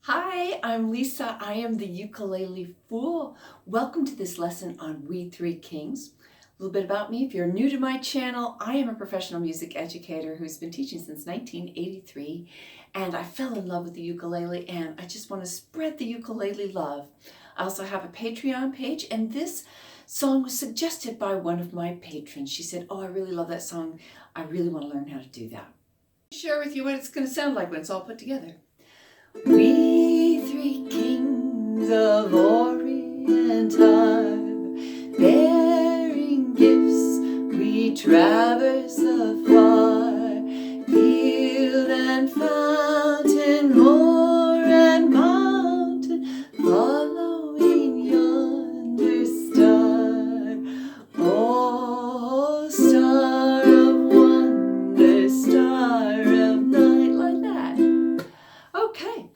Hi, I'm Lisa. I am the Ukulele Fool. Welcome to this lesson on We Three Kings. A little bit about me. If you're new to my channel, I am a professional music educator who's been teaching since 1983, and I fell in love with the ukulele, and I just want to spread the ukulele love. I also have a Patreon page, and this song was suggested by one of my patrons. She said, "Oh, I really love that song. I really want to learn how to do that." I'll share with you what it's going to sound like when it's all put together. We three kings of Orient are bearing gifts, we traverse afar, field and fountain, moor and mountain, following yonder star. Oh, star of wonder, star of night, like that. Okay,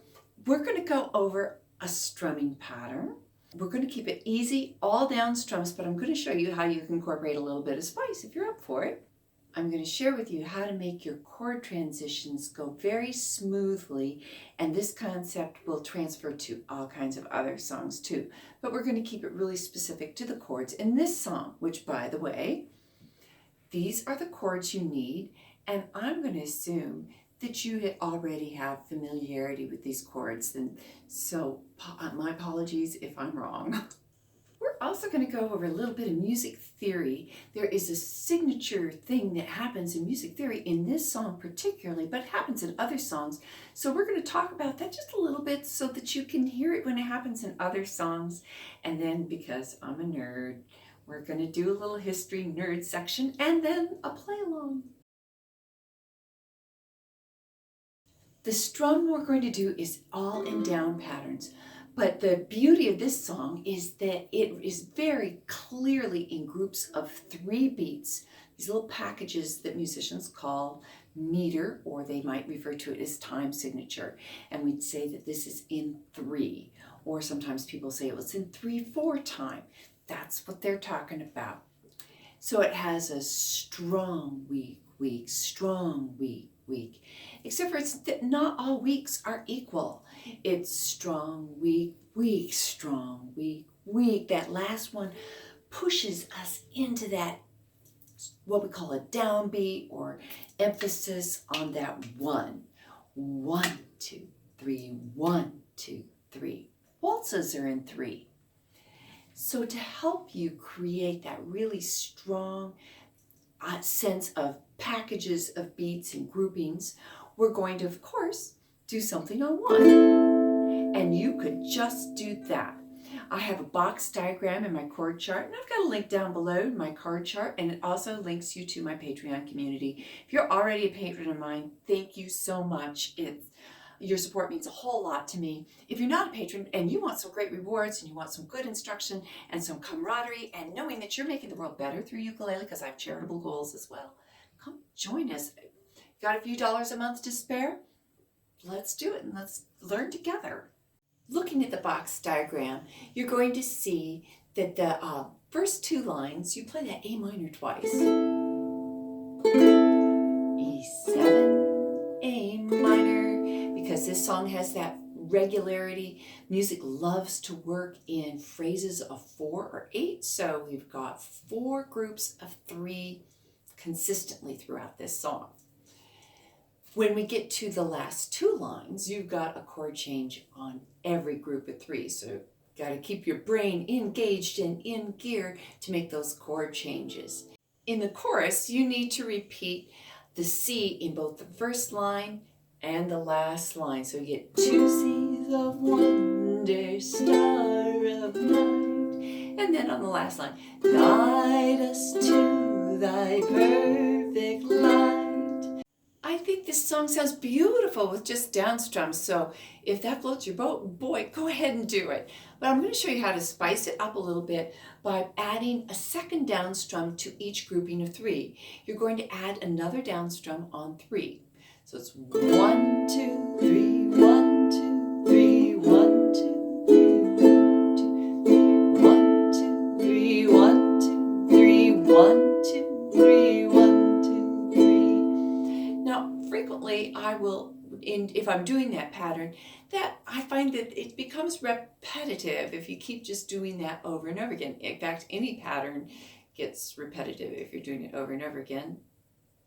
we're going to go over a strumming pattern. We're going to keep it easy, all down strums, but I'm going to show you how you can incorporate a little bit of spice if you're up for it. I'm going to share with you how to make your chord transitions go very smoothly, and this concept will transfer to all kinds of other songs too. But we're going to keep it really specific to the chords in this song, which, by the way, these are the chords you need, and I'm going to assume that you already have familiarity with these chords, and so my apologies if I'm wrong. We're also going to go over a little bit of music theory. There is a signature thing that happens in music theory in this song particularly, but it happens in other songs. So we're going to talk about that just a little bit so that you can hear it when it happens in other songs. And then, because I'm a nerd, we're going to do a little history nerd section and then a play along. The strum we're going to do is all in down patterns, but the beauty of this song is that it is very clearly in groups of 3 beats, these little packages that musicians call meter, or they might refer to it as time signature, and we'd say that this is in 3, or sometimes people say it was in 3/4 time. That's what they're talking about. So it has a strong weak, weak, strong weak, weak. Except for it's that not all weeks are equal. It's strong, weak, weak, strong, weak, weak. That last one pushes us into that, what we call a downbeat, or emphasis on that 1. 1, 2, 3, 1, 2, 3. Waltzes are in 3. So to help you create that really strong sense of packages of beats and groupings, we're going to, of course, do something on 1. And you could just do that. I have a box diagram in my chord chart, and I've got a link down below in my chord chart, and it also links you to my Patreon community. If you're already a patron of mine, thank you so much. Your support means a whole lot to me. If you're not a patron and you want some great rewards and you want some good instruction and some camaraderie and knowing that you're making the world better through ukulele, because I have charitable goals as well, come join us. Got a few dollars a month to spare? Let's do it and let's learn together. Looking at the box diagram, you're going to see that the first 2 lines, you play that A minor twice. E7, A minor, because this song has that regularity. Music loves to work in phrases of 4 or 8, so we've got 4 groups of 3 consistently throughout this song. When we get to the last 2 lines, you've got a chord change on every group of 3, so got to keep your brain engaged and in gear to make those chord changes. In the chorus, you need to repeat the C in both the first line and the last line. So you get 2 C's of wonder, star of night. And then on the last line, guide us to thy perfect light. I think this song sounds beautiful with just down strums. So if that floats your boat, boy, go ahead and do it. But I'm going to show you how to spice it up a little bit by adding a second down strum to each grouping of 3. You're going to add another down strum on 3. So it's 1, 2, 3, 1, 2, 3, 1, 2, 3, 1, 2, 3, 1, 2, 3, 1, 2, 3, 1, 2, 3. Now, frequently I will, if I'm doing that pattern, that I find that it becomes repetitive if you keep just doing that over and over again. In fact, any pattern gets repetitive if you're doing it over and over again.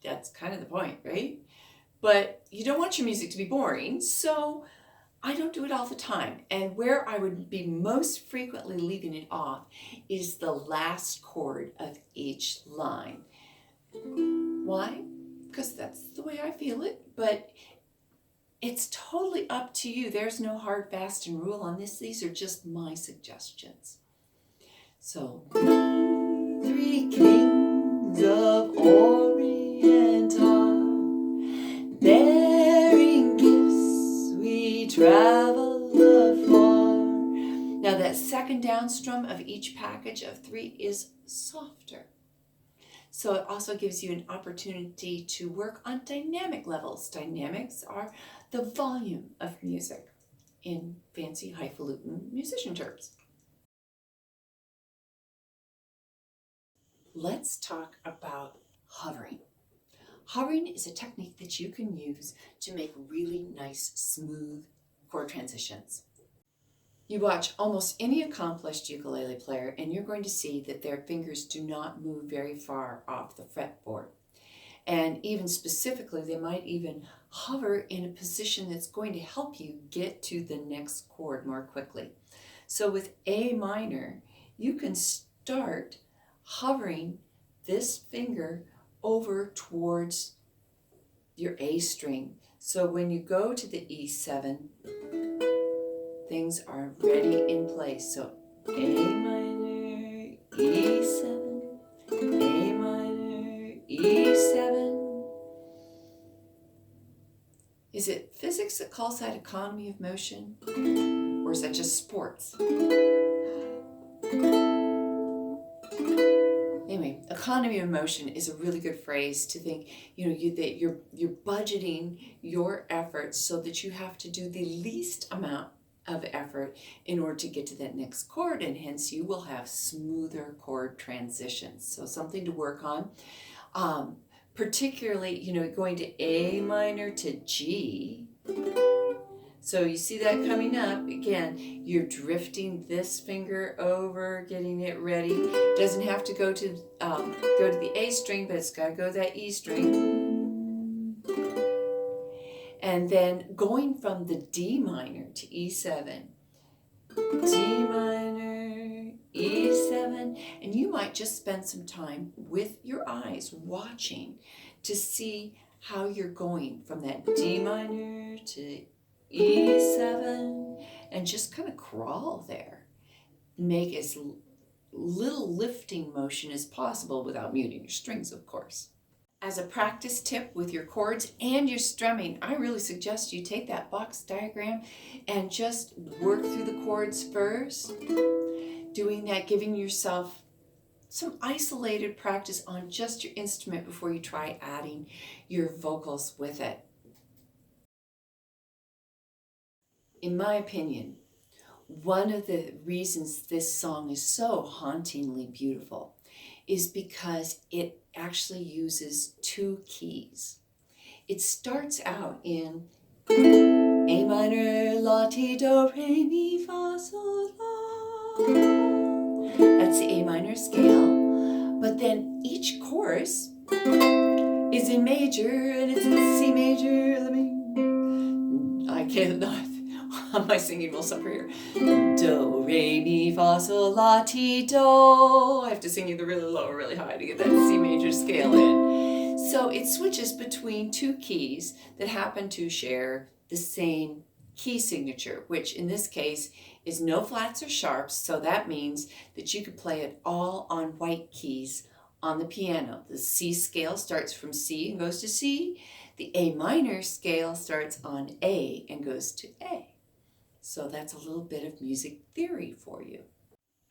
That's kind of the point, right? But you don't want your music to be boring, so I don't do it all the time. And where I would be most frequently leaving it off is the last chord of each line. Why? Because that's the way I feel it, but it's totally up to you. There's no hard, fast, and rule on this. These are just my suggestions. So, three kings of Orient are bearing gifts, we travel afar. Now that second down strum of each package of three is softer. So it also gives you an opportunity to work on dynamic levels. Dynamics are the volume of music in fancy highfalutin musician terms. Let's talk about hovering. Hovering is a technique that you can use to make really nice, smooth chord transitions. You watch almost any accomplished ukulele player and you're going to see that their fingers do not move very far off the fretboard. And even specifically, they might even hover in a position that's going to help you get to the next chord more quickly. So with A minor, you can start hovering this finger over towards your A string. So when you go to the E7, things are ready in place. So A minor, E7, A minor, E7. Is it physics that calls that economy of motion? Or is that just sports? Anyway, economy of motion is a really good phrase to think, that you're budgeting your efforts so that you have to do the least amount of effort in order to get to that next chord, and hence you will have smoother chord transitions. So something to work on. Particularly, going to A minor to G. So you see that coming up. Again, you're drifting this finger over, getting it ready. It doesn't have to go to the A string, but it's got to go to that E string. And then going from the D minor to E7. D minor, E7, and you might just spend some time with your eyes watching to see how you're going from that D minor to E7 and just kind of crawl there. Make as little lifting motion as possible without muting your strings, of course. As a practice tip with your chords and your strumming, I really suggest you take that box diagram and just work through the chords first. Doing that, giving yourself some isolated practice on just your instrument before you try adding your vocals with it. In my opinion, one of the reasons this song is so hauntingly beautiful is because it actually uses two keys. It starts out in A minor, la, ti, do, re, mi, fa, sol, la. That's the A minor scale. But then each chorus is in major and it's in C major. I cannot. My singing will suffer here. Do, re, mi, fa, sol, la, ti, do. I have to sing either really low or really high to get that C major scale in. So it switches between two keys that happen to share the same key signature, which in this case is no flats or sharps. So that means that you could play it all on white keys on the piano. The C scale starts from C and goes to C. The A minor scale starts on A and goes to A. So that's a little bit of music theory for you.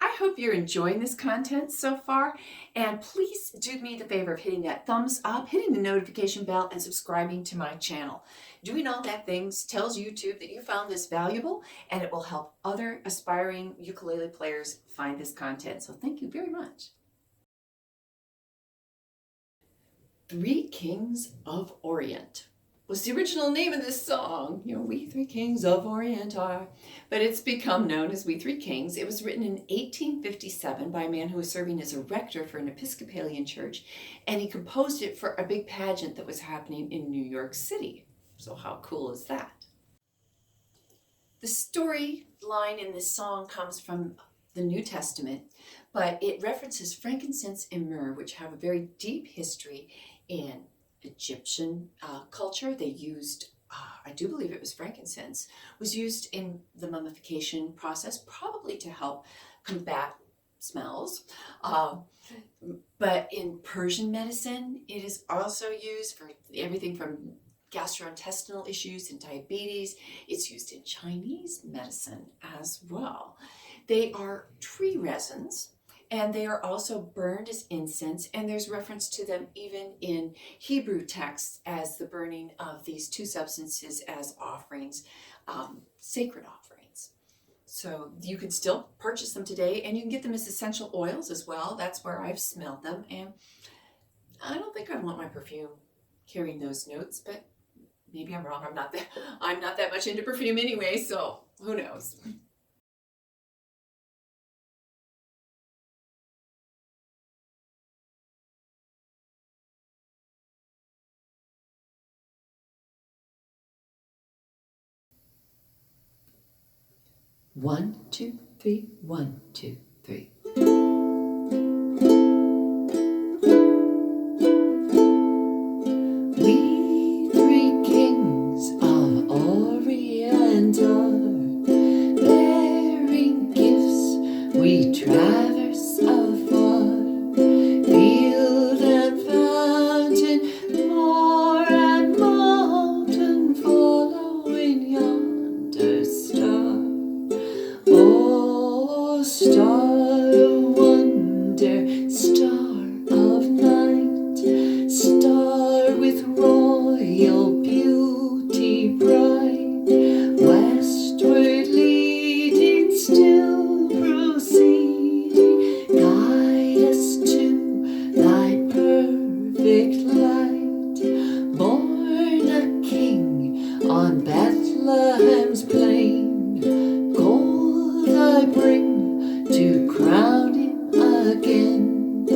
I hope you're enjoying this content so far, and please do me the favor of hitting that thumbs up, hitting the notification bell, and subscribing to my channel. Doing all that things tells YouTube that you found this valuable, and it will help other aspiring ukulele players find this content. So thank you very much. Three Kings of Orient was the original name of this song. You know, We Three Kings of Orient are. But it's become known as We Three Kings. It was written in 1857 by a man who was serving as a rector for an Episcopalian church, and he composed it for a big pageant that was happening in New York City. So how cool is that? The storyline in this song comes from the New Testament, but it references frankincense and myrrh, which have a very deep history in Egyptian culture. They used, I do believe it was frankincense, was used in the mummification process, probably to help combat smells. But in Persian medicine, it is also used for everything from gastrointestinal issues and diabetes. It's used in Chinese medicine as well. They are tree resins, and they are also burned as incense, and there's reference to them even in Hebrew texts as the burning of these two substances as offerings, sacred offerings. So you can still purchase them today, and you can get them as essential oils as well. That's where I've smelled them, and I don't think I want my perfume carrying those notes, but maybe I'm wrong. I'm not that much into perfume anyway, so who knows? One, two, three, 1, 2, 3. We three kings of Orient are bearing gifts. We traverse afar, field and fountain, moor and mountain, following yonder star. Oh, star of wonder, star of night, star with royal beauty bright, westward leading, still proceeding, guide us to thy perfect light. Born a king on Bethlehem's plain, gold I bring to crown him again,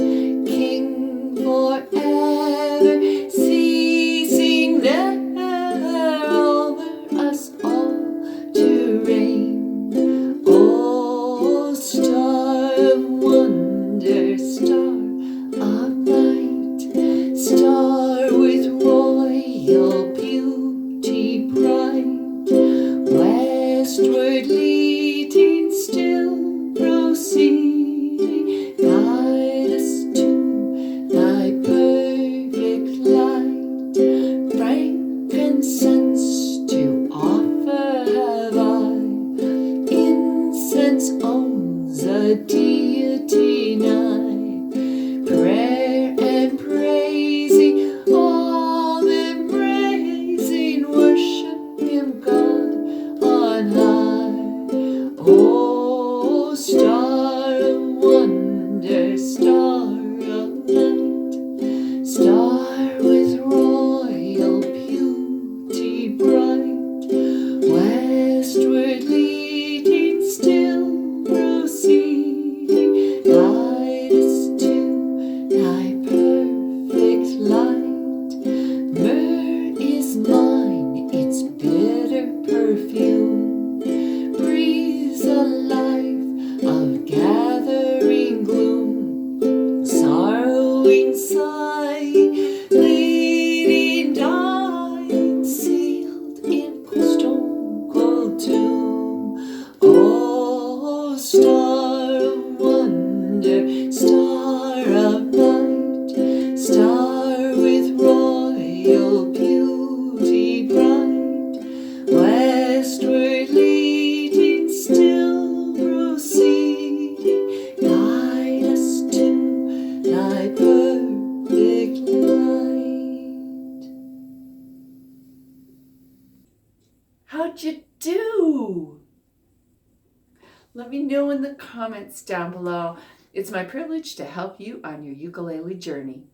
king forever, ceasing never, over us all to reign. Oh, star of wonder, star of night, star with royal beauty bright, westward leading, still proceeding, guide us to thy perfect light. Frankincense to offer have I, incense owns a deity nigh, prayer and praising, all embracing, worship him God on high. Oh, star of wonder, star of night, star with royal beauty bright, westward leading, still proceeding, guide us to thy perfect light. Myrrh is mine, its bitter perfume breathes a life of gathering gloom, sorrowing, sighing, bleeding, dying, sealed in stone cold tomb. Oh, star of wonder, star of night, star with royal beauty bright, westward leading, still proceeding, guide us to thy perfect light. How'd you do? Let me know in the comments down below. It's my privilege to help you on your ukulele journey.